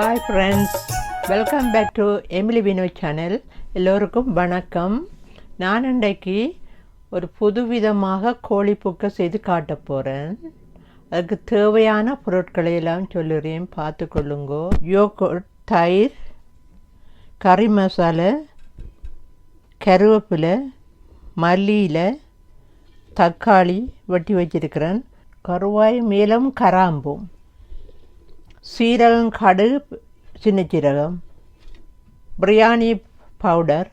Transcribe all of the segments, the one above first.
Hi friends, welcome back to Emily Vino channel. எல்லோருக்கும் வணக்கம். நான் இன்றைக்கு ஒரு புதுவிதமாக கோழி புக்கை செய்து காட்ட போகிறேன். அதுக்கு தேவையான பொருட்களை எல்லாம் சொல்லுறேன், பார்த்து கொள்ளுங்கோ. யோகர்ட், தயிர், கறி மசாலா, கருவேப்பிலை, மல்லியிலை, தக்காளி வெட்டி வச்சிருக்கிறேன், கருவாய், மேலும் கராம்பும், சீரகம், கடுகு, சின்ன சீரகம், பிரியாணி பவுடர்,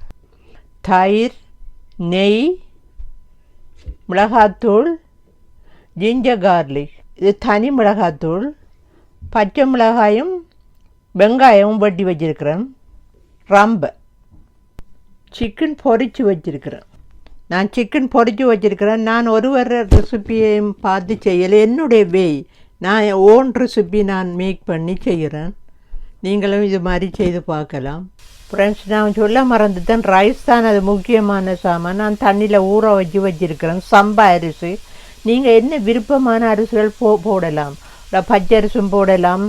தயிர், நெய், மிளகாத்தூள், ஜிஞ்சர் கார்லிக், இது தனி மிளகாத்தூள், பச்சை மிளகாயும் வெங்காயமும் வெட்டி வச்சிருக்கிறேன், ரம்பை, சிக்கன் பொரித்து வச்சிருக்கிறேன். நான் சிக்கன் பொரித்து வச்சிருக்கிறேன். நான் ஒருவர் ரெசிபியையும் பார்த்து செய்யலை, என்னுடைய வேய், நான் ஓன் ரெசிபி நான் மேக் பண்ணி செய்கிறேன். நீங்களும் இது மாதிரி செய்து பார்க்கலாம். ஃப்ரெண்ட்ஸ், நான் சொல்ல மறந்துட்டேன், ரைஸ் தான் அது முக்கியமான சாமான். நான் தண்ணியில் ஊற வச்சிருக்கிறேன், சம்பா அரிசி. நீங்கள் என்ன விருப்பமான அரிசிகள் போடலாம், பச்சை அரிசும் போடலாம்,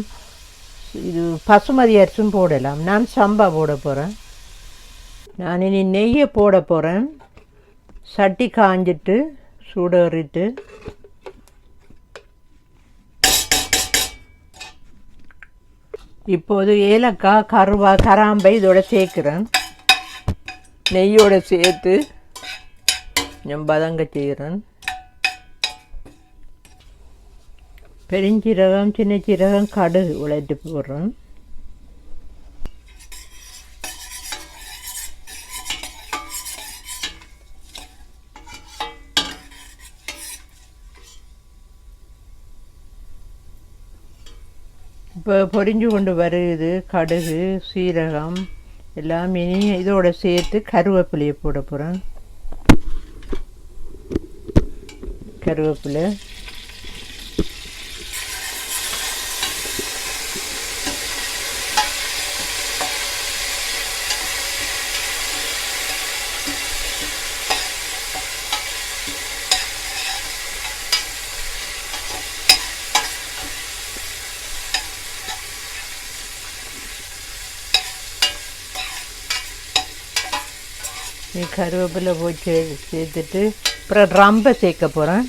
இது பசுமதி அரிசும் போடலாம். நான் சம்பா போட போகிறேன். நான் இனி நெய்யை போட போகிறேன். சட்டி காஞ்சிட்டு சூடேறிட்டு இப்போது ஏலக்காய், கராம்பை இதோட சேர்க்குறேன். நெய்யோடு சேர்த்து கொஞ்சம் பதங்க செய்கிறேன். பெருஞ்சீரகம், சின்ன சீரகம், கடுகு உழைத்து போடுறேன். இப்போ பொரிஞ்சு கொண்டு வருது கடுகு, சீரகம் எல்லாம். இனி இதோடு சேர்த்து கருவேப்பிலையை போட போகிறேன். கருவேப்பிலை, கருவேப்பிலை போய் சேர்த்துட்டு அப்புறம் ரம்பை சேர்க்க போகிறேன்.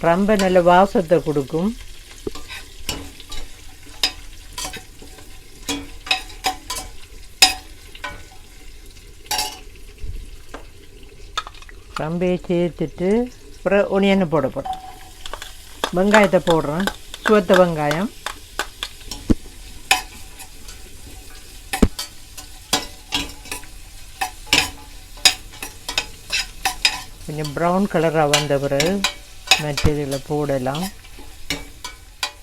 ரம்பை நல்ல வாசத்தை கொடுக்கும். ரம்பையை சேர்த்துட்டு அப்புறம் ஒனியனை போட போகிறேன். வெங்காயத்தை போடுறேன், சுவத்த வெங்காயம். கொஞ்சம் ப்ரௌன் கலராக வந்த பிறகு மற்றதில் போடலாம்.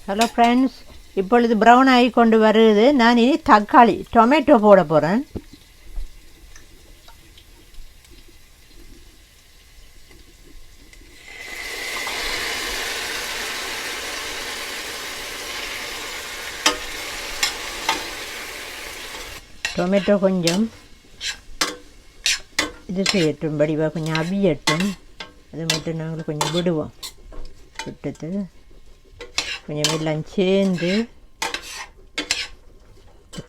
ஹலோ ஃப்ரெண்ட்ஸ், இப்பொழுது ப்ரௌன் ஆகி கொண்டு வருது. நான் இனி தக்காளி, டொமேட்டோ போட போகிறேன். டொமேட்டோ கொஞ்சம் இது செய்யட்டும், வடிவாக கொஞ்சம் அவியட்டும். அது மட்டும் நாங்கள் கொஞ்சம் விடுவோம். விட்டுட்டு கொஞ்சம் எல்லாம் சேர்ந்து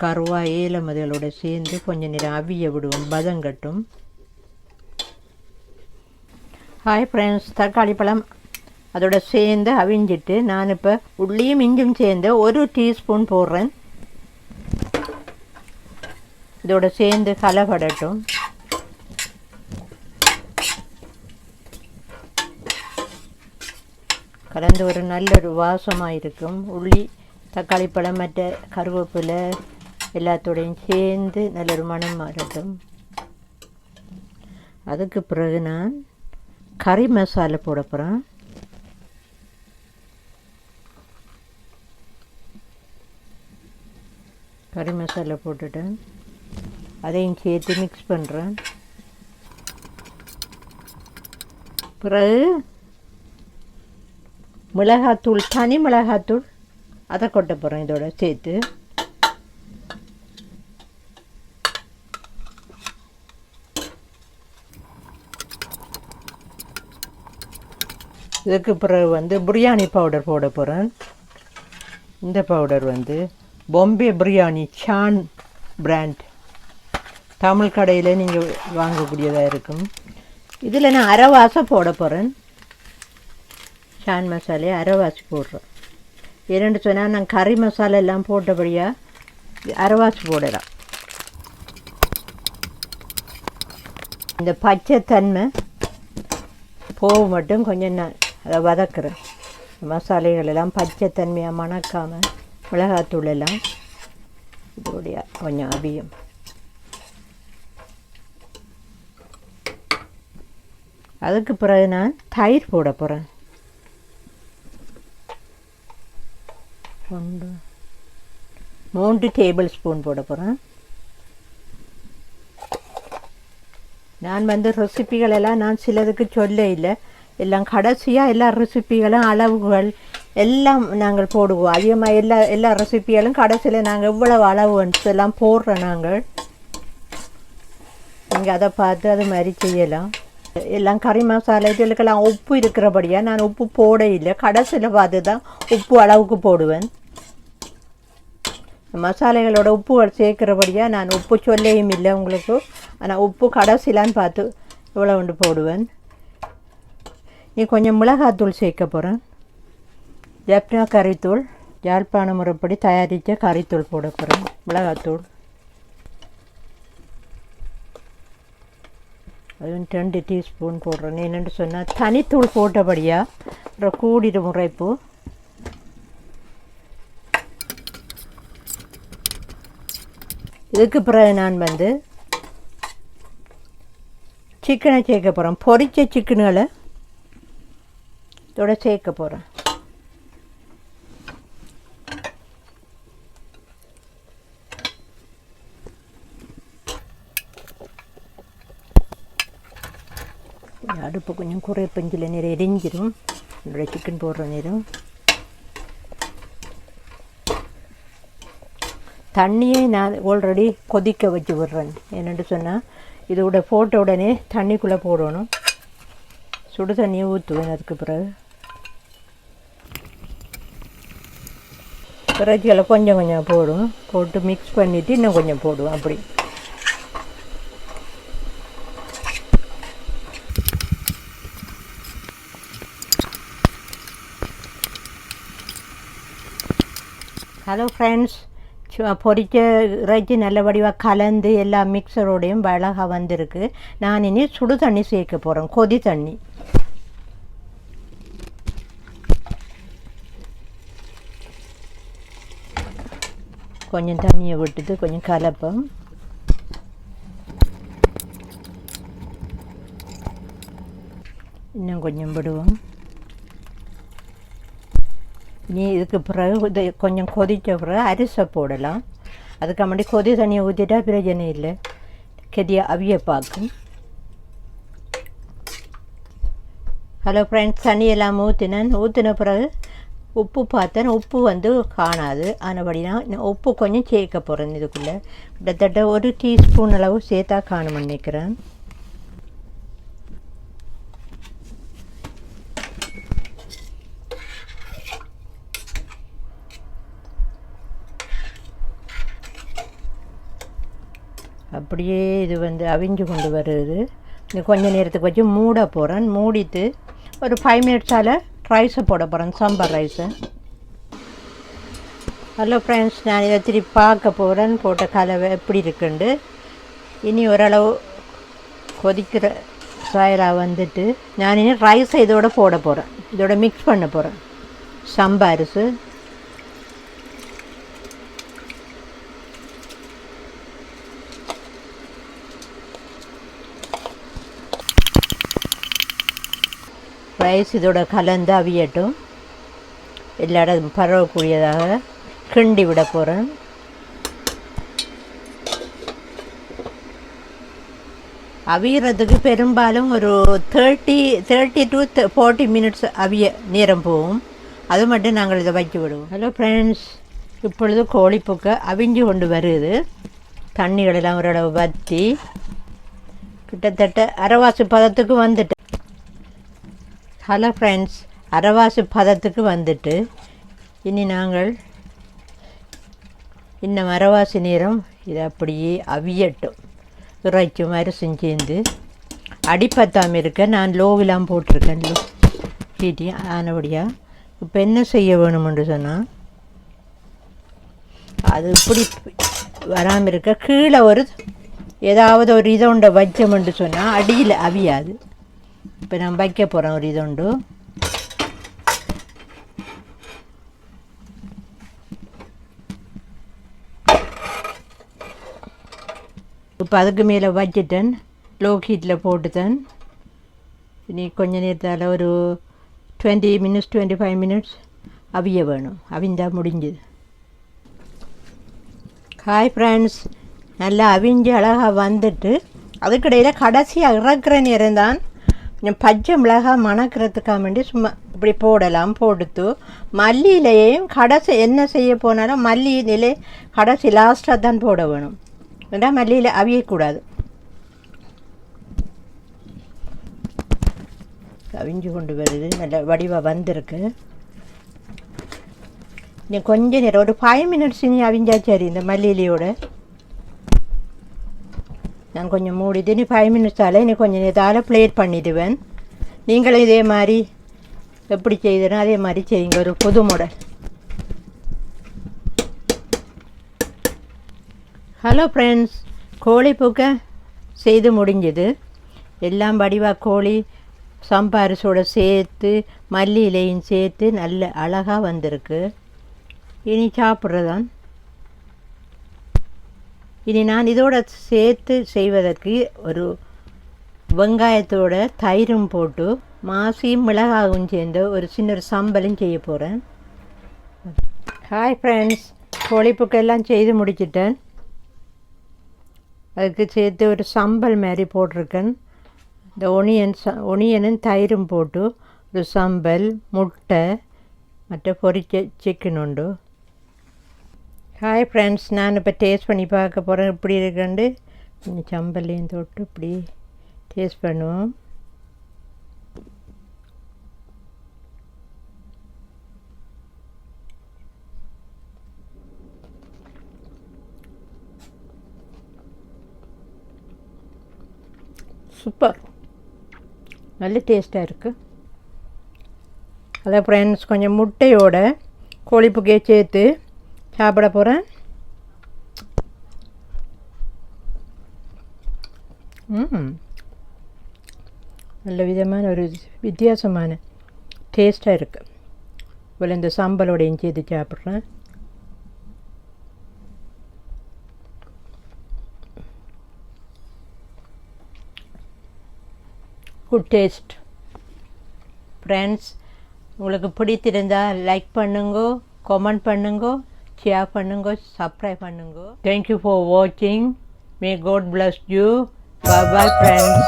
கருவாய், ஏலம் அதுகளோட சேர்ந்து கொஞ்சம் நேரம் அவிய விடுவோம், பதங்கட்டும். ஹாய் ஃப்ரெண்ட்ஸ், தக்காளி பழம் அதோட சேர்ந்து அவிஞ்சிட்டு நான் இப்போ உள்ளியும் இஞ்சும் சேர்ந்து 1 டீஸ்பூன் போடுறேன். இதோட சேர்ந்து கலப்படட்டும். கலந்து ஒரு நல்ல ஒரு வாசமாக இருக்கும். உள்ளி, தக்காளி பழம், மற்ற கருவேப்பிலை எல்லாத்தோடையும் சேர்ந்து நல்ல ஒரு மணம் மாறட்டும். அதுக்கு பிறகு நான் கறி மசாலா போட போகிறேன். கறி மசாலா போட்டுட்டேன், அதையும் சேர்த்து மிக்ஸ் பண்ணுறேன். பிறகு மிளகாத்தூள், தனி மிளகாத்தூள், அதை கொட்ட போகிறேன் இதோட சேர்த்து. இதுக்கு பிறகு வந்து பிரியாணி பவுடர் போட போகிறேன். இந்த பவுடர் வந்து பாம்பே பிரியாணி சான் பிராண்ட், தமிழ் கடையில் நீங்கள் வாங்கக்கூடியதாக இருக்கும். இதில் நான் அரைவாசை போட போகிறேன். சான் மசாலையை அரைவாசி போடுறேன். ஏன்னு சொன்னால் நான் கறி மசாலா எல்லாம் போட்டபடியாக அரைவாசி போடலாம். இந்த பச்சை தன்மை போக மட்டும் கொஞ்சம் நான் அதை வதக்குறேன். மசாலைகள் எல்லாம் பச்சை தன்மையாக மணக்காமல் மிளகாத்தூள் எல்லாம் இதோடைய கொஞ்சம் அபியம். அதுக்கு பிறகு நான் தயிர் போட போகிறேன். 3 டேபிள் ஸ்பூன் போட போகிறேன். நான் வந்து ரெசிப்பிகளெல்லாம் நான் சிலதுக்கு சொல்ல இல்லை, எல்லாம் கடைசியாக எல்லா ரெசிப்பிகளும் அளவுகள் எல்லாம் நாங்கள் போடுவோம். அதிகமாக எல்லா ரெசிப்பிகளும் கடைசியில் நாங்கள் எவ்வளவு அளவு எல்லாம் போடுறோம். நாங்கள் நீங்கள் அதை பார்த்து அது மாதிரி செய்யலாம். எல்லாம் கறி மசாலா இதுக்கெல்லாம் உப்பு இருக்கிறபடியாக நான் உப்பு போட இல்லை, கடைசியில் பார்த்து தான் உப்பு அளவுக்கு போடுவேன். மசாலைகளோட உப்புகள் சேர்க்கிறபடியாக நான் உப்பு சொல்லையும் இல்லை உங்களுக்கு. ஆனால் உப்பு கடைசிலான்னு பார்த்து இவ்வளோ ஒன்று போடுவேன். நீ கொஞ்சம் மிளகாத்தூள் சேர்க்க போகிறேன். ஜப்னா கறித்தூள், யாழ்ப்பாண முறைப்படி தயாரித்த கறித்தூள் போட போகிறேன். மிளகாத்தூள் அதுவும் 2 டீஸ்பூன் போடுறேன். என்னென்னு சொன்னால் தனித்தூள் போட்டபடியாக அப்புறம் கூடிடு முறைப்பு. இதுக்கு பிறகு நான் வந்து சிக்கனை சேர்க்க போகிறேன். பொரிச்ச சிக்கனுகளை இதோட சேர்க்க போகிறேன். அடுப்பு கொஞ்சம் குறைப்பஞ்சில் நேரம் எரிஞ்சிடும். என்னோடய சிக்கன் போடுற நேரம் தண்ணியை நான் ஆல்ரெடி கொதிக்க வச்சு விடுறேன். என்னென்னு சொன்னால் இதோட போட்ட உடனே தண்ணிக்குள்ளே போடணும். சுடு தண்ணியை ஊற்றுவேன். அதுக்கு பிறகு இறைச்சிகளை கொஞ்சம் கொஞ்சம் போட்டு மிக்ஸ் பண்ணிவிட்டு இன்னும் கொஞ்சம் போடுவோம். அப்படி ஹலோ ஃப்ரெண்ட்ஸ், பொரிச்ச இறைச்சி நல்ல வடிவாக கலந்து எல்லா மிக்சரோடையும் அழகாக வந்திருக்கு. நான் இனி சுடு தண்ணி சேர்க்க போகிறேன், கொதி தண்ணி. கொஞ்சம் தண்ணியை விட்டுட்டு கொஞ்சம் கலப்போம். இன்னும் கொஞ்சம் விடுவோம். நீ இதுக்கு பிறகு இதை கொஞ்சம் கொதித்த பிறகு அரிசை போடலாம். அதுக்கு முன்னாடி கொதி தண்ணியை ஊற்றிட்டா பிரச்சனை இல்லை, கெதியாக அவிய பார்க்கும். ஹலோ ஃப்ரெண்ட்ஸ், தண்ணியெல்லாம் ஊற்றின பிறகு உப்பு பார்த்தேன். உப்பு வந்து காணாது. ஆனபடினா உப்பு கொஞ்சம் சேர்க்க போகிறேன். இதுக்குள்ளே கிட்டத்தட்ட 1 டீஸ்பூன் அளவு சேர்த்தா காணும்னு நினைக்கிறேன். அப்படியே இது வந்து அவிஞ்சு கொண்டு வருது. இது கொஞ்சம் நேரத்துக்கு வச்சு மூட போகிறேன். மூடிட்டு ஒரு 5 மினிட்ஸால் ரைஸை போட போகிறேன், சாம்பார் ரைஸை. ஹலோ ஃப்ரெண்ட்ஸ், நான் இதை திருப்பி பார்க்க போகிறேன். போட்ட கலவை எப்படி இருக்குண்டு. இனி ஓரளவு கொதிக்கிற சாயலாக வந்துட்டு நான் இனி ரைஸை இதோட போட போகிறேன். இதோட மிக்ஸ் பண்ண போகிறேன். சாம்பார் அரிசி ரைஸ் இதோட கலந்து அவியட்டும். எல்லா இடம் பரவக்கூடியதாக கிண்டி விட போகிறேன். அவியறதுக்கு பெரும்பாலும் ஒரு 30 to 40 மினிட்ஸ் அவிய நேரம் போகும். அது மட்டும் நாங்கள் இதை வைக்க விடுவோம். ஹலோ ஃப்ரெண்ட்ஸ், இப்பொழுது கோழி புக்கை அவிஞ்சு கொண்டு வருது. தண்ணிகளெல்லாம் ஓரளவு வற்றி கிட்டத்தட்ட அரைவாசி பதத்துக்கு வந்துட்டு. ஹலோ ஃப்ரெண்ட்ஸ், அரைவாசி பதத்துக்கு வந்துட்டு இனி நாங்கள் இன்னும் அரைவாசி நேரம் இதை அப்படியே அவியட்டும். இறைச்சி மாதிரி செஞ்சேந்து அடிப்பத்தாமல் இருக்க நான் லோவெலாம் போட்டிருக்கேன். ஹீட்டி ஆனபடியாக இப்போ என்ன செய்ய வேணுமென்று சொன்னால் அது இப்படி வராமல் இருக்க கீழே ஏதாவது ஒரு இதொண்டை வச்சோம்னு சொன்னால் அடியில் அவியாது. இப்போ நான் வைக்க போகிறேன் ஒரு இதொண்டு. இப்போ அதுக்கு மேலே வச்சுட்டேன், லோ ஹீட்டில் போட்டுட்டேன். இனி கொஞ்ச நேரத்தால் ஒரு 20 minutes 25 minutes அவிய வேணும். அவிந்தா முடிஞ்சுது. ஹாய் ஃப்ரெண்ட்ஸ், நல்லா அவிஞ்சு அழகாக வந்துட்டு அதுக்கிடையில் கடைசியாக இறக்குற நேரம் தான் கொஞ்சம் பச்சை மிளகாய் மணக்கிறதுக்காக வேண்டி சும்மா இப்படி போடலாம். போடுத்து மல்லியிலையும் கடைசி என்ன செய்ய போனாலும் மல்லி நிலை கடைசி லாஸ்ட்டாக தான் போட வேணும். ஏன்னா மல்லியில் அவியக்கூடாது. அவிஞ்சு கொண்டு வருது, நல்ல வடிவாக வந்திருக்கு. நீ கொஞ்ச நேரம் ஒரு 5 minutes இனி அவிஞ்சா சரி. இந்த மல்லியிலையோட நான் கொஞ்சம் மூடிட்டு நீ 5 minutes நீ கொஞ்சம் நேரத்தால் பிளேட் பண்ணிடுவேன். நீங்களும் இதே மாதிரி எப்படி செய்தனோ அதே மாதிரி செய்யுங்க. ஒரு புது மாடல். ஹலோ ஃப்ரெண்ட்ஸ், கோழி புக்கை செய்து முடிஞ்சது. எல்லாம் வடிவாக கோழி சம்பாரிசோடு சேர்த்து மல்லி இலையும் சேர்த்து நல்ல அழகாக வந்திருக்கு. இனி சாப்பிட்றதான். இனி நான் இதோட சேர்த்து செய்வதற்கு ஒரு வெங்காயத்தோட தயிரும் போட்டு மாசியும் மிளகாவும் சேர்ந்து ஒரு சின்ன ஒரு சம்பலும் செய்ய போகிறேன். ஹாய் ஃப்ரெண்ட்ஸ், கோழிப்புக்கெல்லாம் செய்து முடிச்சிட்டேன். அதுக்கு சேர்த்து ஒரு சம்பல் மாதிரி போட்டிருக்கேன். இந்த ஒனியனும் தயிரும் போட்டு ஒரு சம்பல், முட்டை, மற்ற பொரிச்ச சிக்கன் உண்டு. ஹாய் ஃப்ரெண்ட்ஸ், நான் இப்போ டேஸ்ட் பண்ணி பார்க்க போகிறேன் இப்படி இருக்குண்டு. கொஞ்சம் சம்பல்லையும் தொட்டு இப்படி டேஸ்ட் பண்ணுவோம். சூப்பர், நல்ல டேஸ்ட்டாக இருக்குது. அதான் ஃப்ரெண்ட்ஸ், கொஞ்சம் முட்டையோட கோழிப்புக்கையை சேர்த்து சாப்பிட போகிறேன். நல்ல விதமான ஒரு வித்தியாசமான டேஸ்ட்டாக இருக்குது. இவ்வளோ இந்த சம்பலோடையும் சேர்த்து சாப்பிட்றேன். Good taste. ஃப்ரெண்ட்ஸ், உங்களுக்கு பிடித்திருந்தால் லைக் பண்ணுங்க, கமெண்ட் பண்ணுங்க, ஷேர் பண்ணுங்க, சப்ஸ்கிரைப் பண்ணுங்க. தேங்க்யூ ஃபார் வாட்சிங். May God bless you. Bye bye friends.